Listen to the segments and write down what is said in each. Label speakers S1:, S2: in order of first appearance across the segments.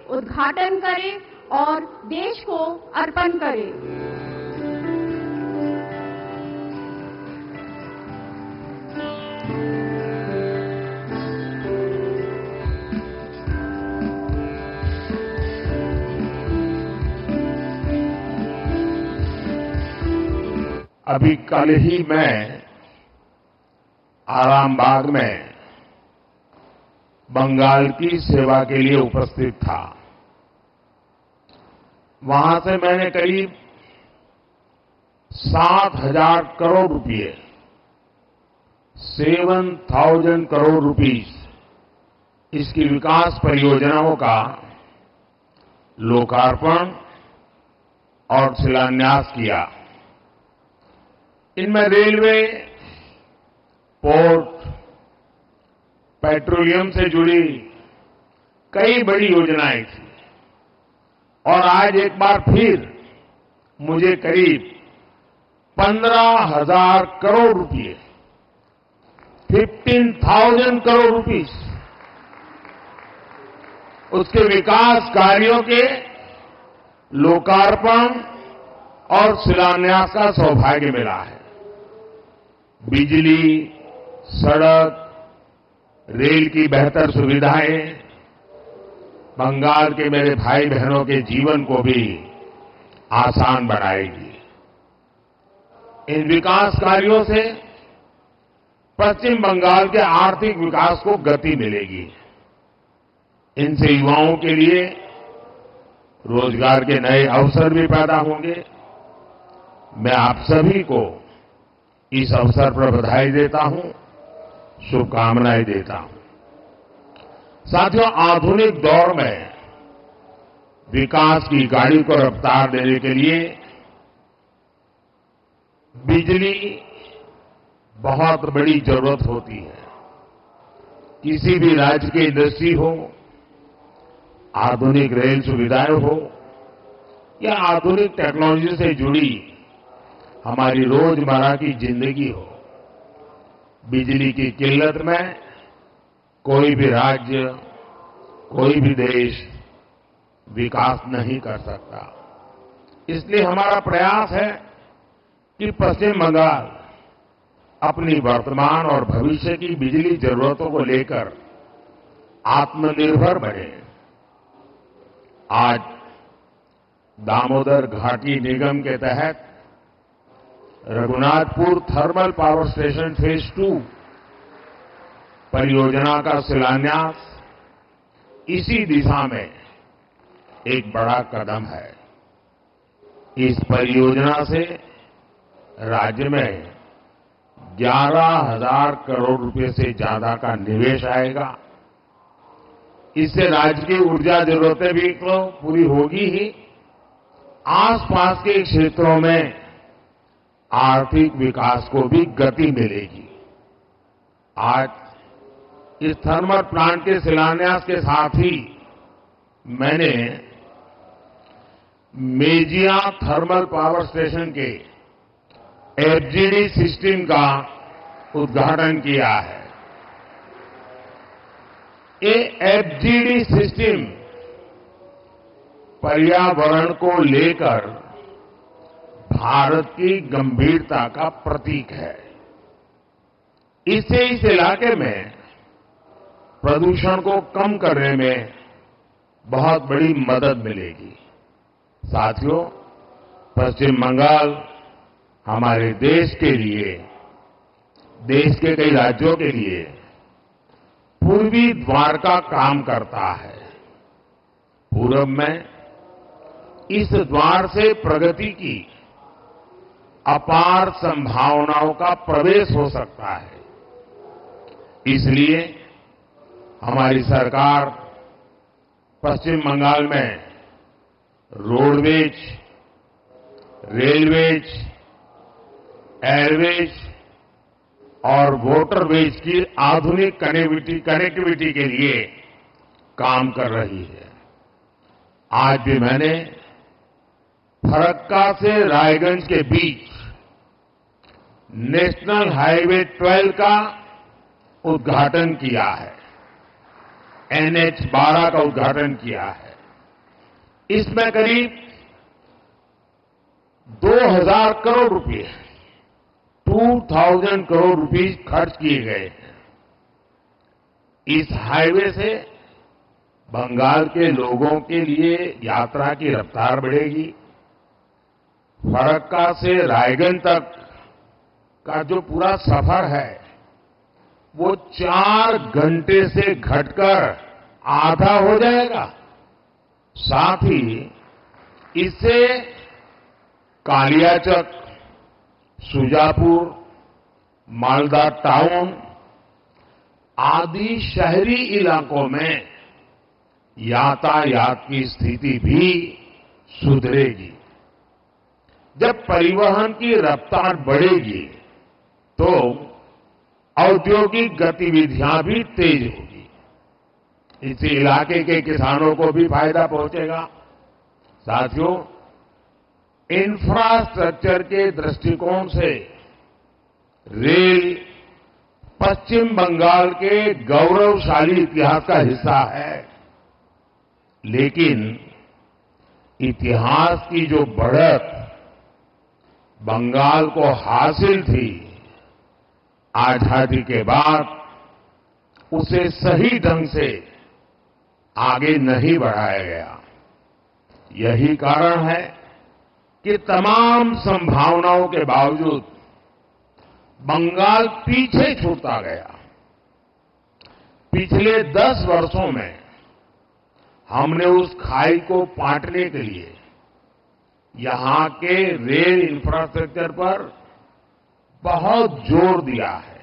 S1: उद्घाटन करें और देश को अर्पण करें।
S2: अभी कल ही मैं आरामबाग में बंगाल की सेवा के लिए उपस्थित था। वहां से मैंने करीब 7,000 करोड़ रुपए 7,000 करोड़ रुपीस इसकी विकास परियोजनाओं का लोकार्पण और शिलान्यास किया। इनमें रेलवे, पोर्ट, पेट्रोलियम से जुड़ी कई बड़ी योजनाएं थी और आज एक बार फिर मुझे करीब 15,000 करोड़ रुपए 15,000 करोड़ रुपीस उसके विकास कार्यों के लोकार्पण और शिलान्यास का सौभाग्य मिला है। बिजली, सड़क, रेल की बेहतर सुविधाएं बंगाल के मेरे भाई बहनों के जीवन को भी आसान बनाएगी। इन विकास कार्यों से पश्चिम बंगाल के आर्थिक विकास को गति मिलेगी। इनसे युवाओं के लिए रोजगार के नए अवसर भी पैदा होंगे। मैं आप सभी को इस अवसर पर बधाई देता हूं, शुभकामनाएं देता हूं। साथियों, आधुनिक दौर में विकास की गाड़ी को रफ्तार देने के लिए बिजली बहुत बड़ी जरूरत होती है। किसी भी राज्य की इंडस्ट्री हो, आधुनिक रेल सुविधाएं हो या आधुनिक टेक्नोलॉजी से जुड़ी हमारी रोजमर्रा की जिंदगी हो, बिजली की किल्लत में कोई भी राज्य, कोई भी देश विकास नहीं कर सकता। इसलिए हमारा प्रयास है कि पश्चिम बंगाल अपनी वर्तमान और भविष्य की बिजली जरूरतों को लेकर आत्मनिर्भर बने। आज दामोदर घाटी निगम के तहत Raghunathpur thermal power station phase 2 परियोजना का शिलान्यास इसी दिशा में एक बड़ा कदम है। इस परियोजना से राज्य में 11,000 करोड़ रुपए से ज्यादा का निवेश आएगा। इससे राज्य की ऊर्जा जरूरतें भी तो पूरी होगी ही, आसपास के क्षेत्रों में आर्थिक विकास को भी गति मिलेगी। आज इस थर्मल प्लांट के शिलान्यास के साथ ही मैंने मेजिया थर्मल पावर स्टेशन के एफजीडी सिस्टम का उद्घाटन किया है। ये एफजीडी सिस्टम पर्यावरण को लेकर भारत की गंभीरता का प्रतीक है। इससे इस इलाके में प्रदूषण को कम करने में बहुत बड़ी मदद मिलेगी। साथियों, पश्चिम बंगाल हमारे देश के लिए, देश के कई राज्यों के लिए पूर्वी द्वार का काम करता है। पूरब में इस द्वार से प्रगति की अपार संभावनाओं का प्रवेश हो सकता है। इसलिए हमारी सरकार पश्चिम बंगाल में रोडवेज, रेलवेज, एयरवेज और वाटरवेज की आधुनिक कनेक्टिविटी के लिए काम कर रही है। आज भी मैंने फरक्का से रायगंज के बीच नेशनल हाईवे 12 का उद्घाटन किया है, NH 12 का उद्घाटन किया है। इसमें करीब 2000 करोड़ रुपए 2000 करोड़ रुपए खर्च किए गए हैं। इस हाईवे से बंगाल के लोगों के लिए यात्रा की रफ्तार बढ़ेगी। फरक्का से रायगंज तक का जो पूरा सफर है वो 4 घंटे से घटकर आधा हो जाएगा। साथ ही इससे कालियाचक, सुजापुर, मालदा टाउन आदि शहरी इलाकों में यातायात की स्थिति भी सुधरेगी। जब परिवहन की रफ्तार बढ़ेगी तो औद्योगिक गतिविधियां भी तेज होगी। इससे इलाके के किसानों को भी फायदा पहुंचेगा। साथियों, इंफ्रास्ट्रक्चर के दृष्टिकोण से रेल पश्चिम बंगाल के गौरवशाली इतिहास का हिस्सा है, लेकिन इतिहास की जो बढ़त बंगाल को हासिल थी, आजादी के बाद उसे सही ढंग से आगे नहीं बढ़ाया गया। यही कारण है कि तमाम संभावनाओं के बावजूद बंगाल पीछे छूटता गया। पिछले 10 वर्षों में हमने उस खाई को पाटने के लिए यहां के रेल इंफ्रास्ट्रक्चर पर बहुत जोर दिया है।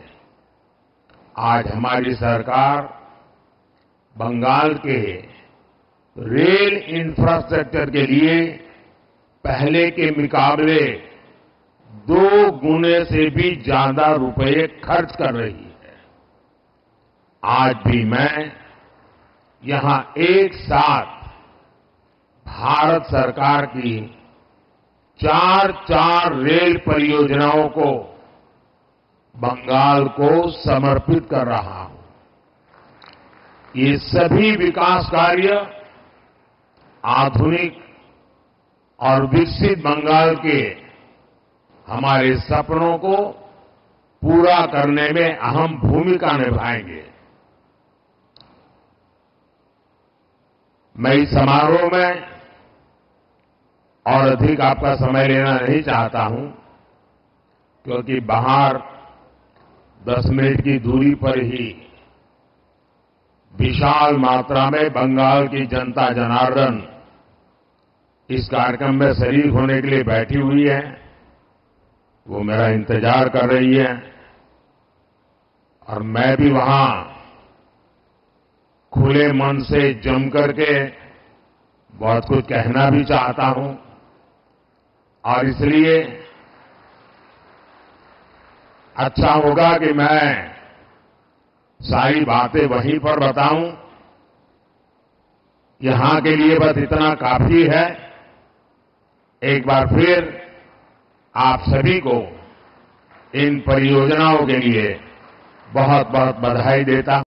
S2: आज हमारी सरकार बंगाल के रेल इंफ्रास्ट्रक्चर के लिए पहले के मुकाबले 2 गुने से भी ज्यादा रुपए खर्च कर रही है। आज भी मैं यहां एक साथ भारत सरकार की 4 रेल परियोजनाओं को बंगाल को समर्पित कर रहा हूं। ये सभी विकास कार्य आधुनिक और विकसित बंगाल के हमारे सपनों को पूरा करने में अहम भूमिका निभाएंगे। मैं इस समारोह में और अधिक आपका समय लेना नहीं चाहता हूं, क्योंकि बाहर 10 मिनट की दूरी पर ही विशाल मात्रा में बंगाल की जनता जनार्दन इस कार्यक्रम में शरीक होने के लिए बैठी हुई है। वो मेरा इंतजार कर रही है और मैं भी वहां खुले मन से जम करके बहुत कुछ कहना भी चाहता हूं और इसलिए अच्छा होगा कि मैं सारी बातें वहीं पर बताऊं। यहां के लिए बस इतना काफी है। एक बार फिर आप सभी को इन परियोजनाओं के लिए बहुत बहुत बधाई देता हूं।